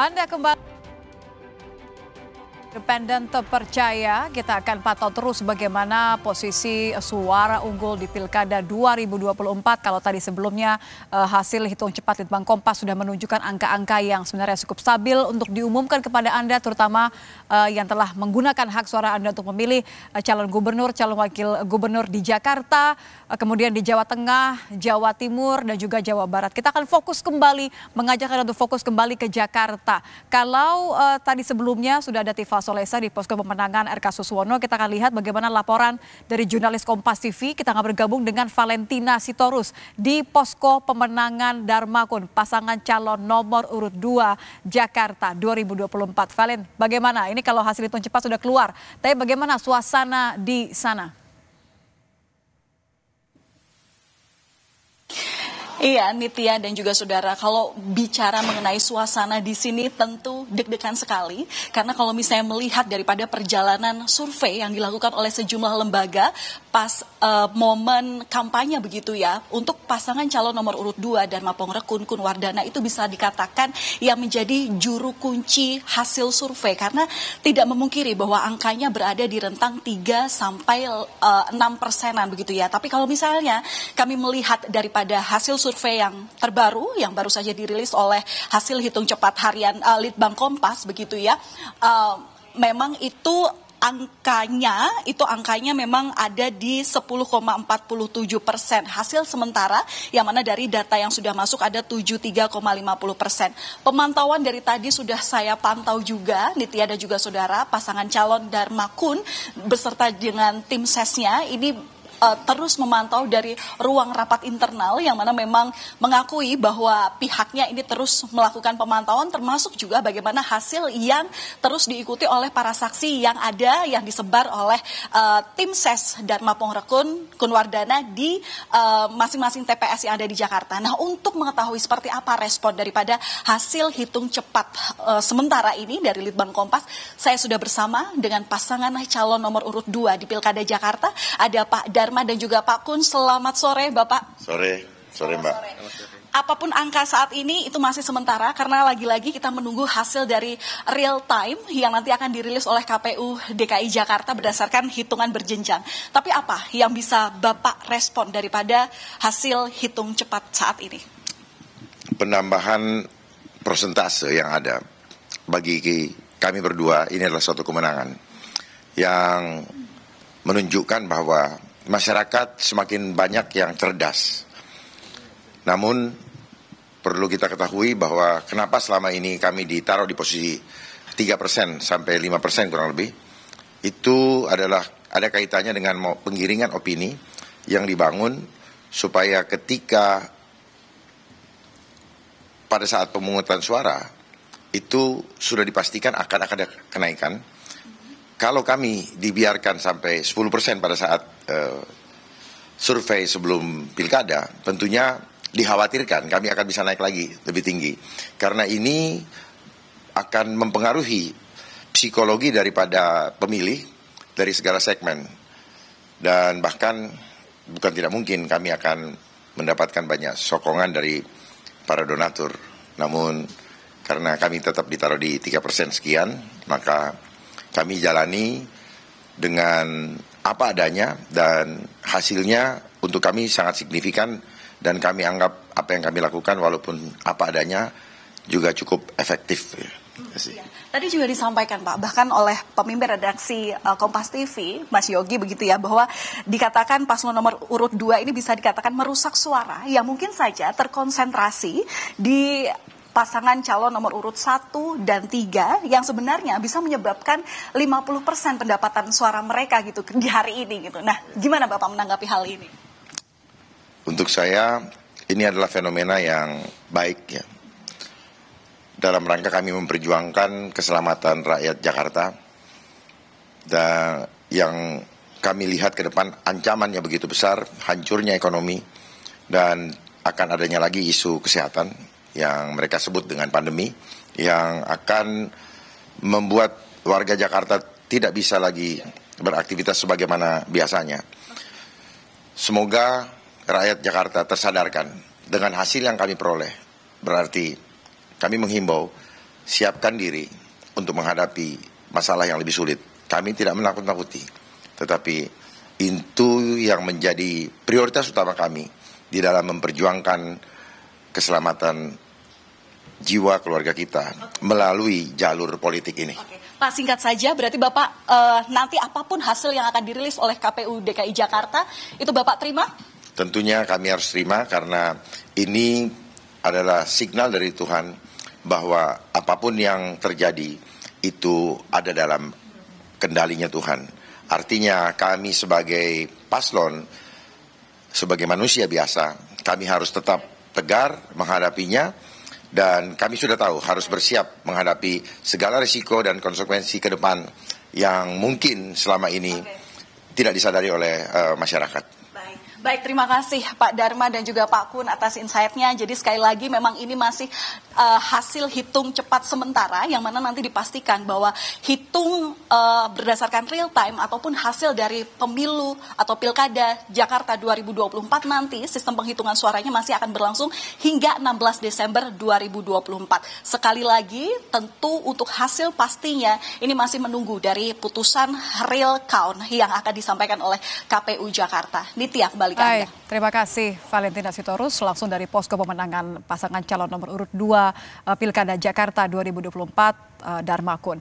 Anda kembali independen terpercaya. Kita akan pantau terus bagaimana posisi suara unggul di Pilkada 2024. Kalau tadi sebelumnya hasil hitung cepat Litbang Kompas sudah menunjukkan angka-angka yang sebenarnya cukup stabil untuk diumumkan kepada Anda, terutama yang telah menggunakan hak suara Anda untuk memilih calon gubernur, calon wakil gubernur di Jakarta, kemudian di Jawa Tengah, Jawa Timur, dan juga Jawa Barat. Kita akan fokus kembali, mengajak Anda untuk fokus kembali ke Jakarta. Kalau tadi sebelumnya sudah ada Tifa Solesa di posko pemenangan RK Suswono, kita akan lihat bagaimana laporan dari jurnalis Kompas TV. Kita akan bergabung dengan Valentina Sitorus di posko pemenangan Darmakun, pasangan calon nomor urut 2 Jakarta 2024. Valen, bagaimana? Ini kalau hasil hitung cepat sudah keluar, tapi bagaimana suasana di sana? Iya, Nitya dan juga saudara, kalau bicara mengenai suasana di sini tentu deg-degan sekali. Karena kalau misalnya melihat daripada perjalanan survei yang dilakukan oleh sejumlah lembaga pas momen kampanye begitu ya, untuk pasangan calon nomor urut 2 Dharma Pongrekun Kunwardana itu bisa dikatakan yang menjadi juru kunci hasil survei. Karena tidak memungkiri bahwa angkanya berada di rentang 3 sampai 6%-an begitu ya. Tapi kalau misalnya kami melihat daripada hasil survei yang terbaru yang baru saja dirilis oleh hasil hitung cepat harian Litbang Kompas begitu ya, memang itu angkanya memang ada di 10,47%. Hasil sementara yang mana dari data yang sudah masuk ada 73,50%. Pemantauan dari tadi sudah saya pantau juga, Nitya dan juga saudara, pasangan calon Darmakun beserta dengan tim sesnya ini terus memantau dari ruang rapat internal yang mana memang mengakui bahwa pihaknya ini terus melakukan pemantauan, termasuk juga bagaimana hasil yang terus diikuti oleh para saksi yang ada yang disebar oleh tim ses Dharma Pongrekun Kunwardana di masing-masing TPS yang ada di Jakarta. Nah, untuk mengetahui seperti apa respon daripada hasil hitung cepat sementara ini dari Litbang Kompas, saya sudah bersama dengan pasangan calon nomor urut 2 di Pilkada Jakarta, ada Pak Dharma dan juga Pak Kun. Selamat sore Bapak. Sore Mbak. Apapun angka saat ini itu masih sementara karena lagi-lagi kita menunggu hasil dari real time yang nanti akan dirilis oleh KPU DKI Jakarta berdasarkan hitungan berjenjang. Tapi apa yang bisa Bapak respon daripada hasil hitung cepat saat ini? Penambahan persentase yang ada bagi kami berdua ini adalah suatu kemenangan yang menunjukkan bahwa masyarakat semakin banyak yang cerdas. Namun perlu kita ketahui bahwa kenapa selama ini kami ditaruh di posisi 3% sampai 5% kurang lebih. Itu adalah ada kaitannya dengan penggiringan opini yang dibangun supaya ketika pada saat pemungutan suara itu sudah dipastikan akan ada kenaikan. Kalau kami dibiarkan sampai 10% pada saat survei sebelum pilkada, tentunya dikhawatirkan kami akan bisa naik lagi lebih tinggi. Karena ini akan mempengaruhi psikologi daripada pemilih dari segala segmen. Dan bahkan bukan tidak mungkin kami akan mendapatkan banyak sokongan dari para donatur. Namun karena kami tetap ditaruh di 3% sekian, maka kami jalani dengan apa adanya dan hasilnya untuk kami sangat signifikan dan kami anggap apa yang kami lakukan walaupun apa adanya juga cukup efektif. Ya. Tadi juga disampaikan Pak, bahkan oleh pemimpin redaksi Kompas TV, Mas Yogi begitu ya, bahwa dikatakan paslon nomor urut 2 ini bisa dikatakan merusak suara yang mungkin saja terkonsentrasi di pasangan calon nomor urut 1 dan 3 yang sebenarnya bisa menyebabkan 50% pendapatan suara mereka gitu di hari ini gitu. Nah, gimana Bapak menanggapi hal ini? Untuk saya ini adalah fenomena yang baik ya. Dalam rangka kami memperjuangkan keselamatan rakyat Jakarta dan yang kami lihat ke depan ancamannya begitu besar, hancurnya ekonomi dan akan adanya lagi isu kesehatan yang mereka sebut dengan pandemi yang akan membuat warga Jakarta tidak bisa lagi beraktivitas sebagaimana biasanya. Semoga rakyat Jakarta tersadarkan dengan hasil yang kami peroleh. Berarti kami menghimbau siapkan diri untuk menghadapi masalah yang lebih sulit. Kami tidak menakut-nakuti, tetapi itu yang menjadi prioritas utama kami di dalam memperjuangkan keselamatan jiwa keluarga kita melalui jalur politik ini. Oke. Pak, singkat saja, berarti Bapak nanti apapun hasil yang akan dirilis oleh KPU DKI Jakarta, itu Bapak terima? Tentunya kami harus terima karena ini adalah signal dari Tuhan bahwa apapun yang terjadi itu ada dalam kendalinya Tuhan. Artinya kami sebagai paslon, sebagai manusia biasa, kami harus tetap tegar menghadapinya dan kami sudah tahu harus bersiap menghadapi segala risiko dan konsekuensi ke depan yang mungkin selama ini tidak disadari oleh masyarakat. Baik, terima kasih Pak Dharma dan juga Pak Kun atas insight-nya. Jadi sekali lagi memang ini masih hasil hitung cepat sementara yang mana nanti dipastikan bahwa hitung berdasarkan real time ataupun hasil dari pemilu atau pilkada Jakarta 2024 nanti sistem penghitungan suaranya masih akan berlangsung hingga 16 Desember 2024. Sekali lagi tentu untuk hasil pastinya ini masih menunggu dari putusan real count yang akan disampaikan oleh KPU Jakarta. Nitya, kembali. Baik, terima kasih Valentina Sitorus langsung dari posko pemenangan pasangan calon nomor urut 2 Pilkada Jakarta 2024 Dharma Kun.